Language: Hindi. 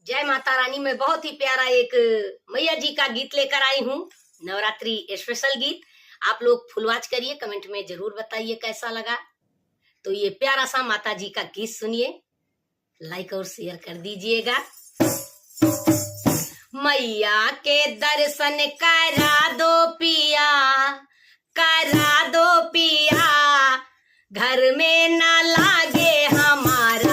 जय माता रानी। मैं बहुत ही प्यारा एक मैया जी का गीत लेकर आई हूँ, नवरात्रि स्पेशल गीत। आप लोग फुल वॉच करिए, कमेंट में जरूर बताइए कैसा लगा। तो ये प्यारा सा माता जी का गीत सुनिए, लाइक और शेयर कर दीजिएगा। मैया के दर्शन करा दो पिया, करा दो पिया, घर में ना लागे हमारा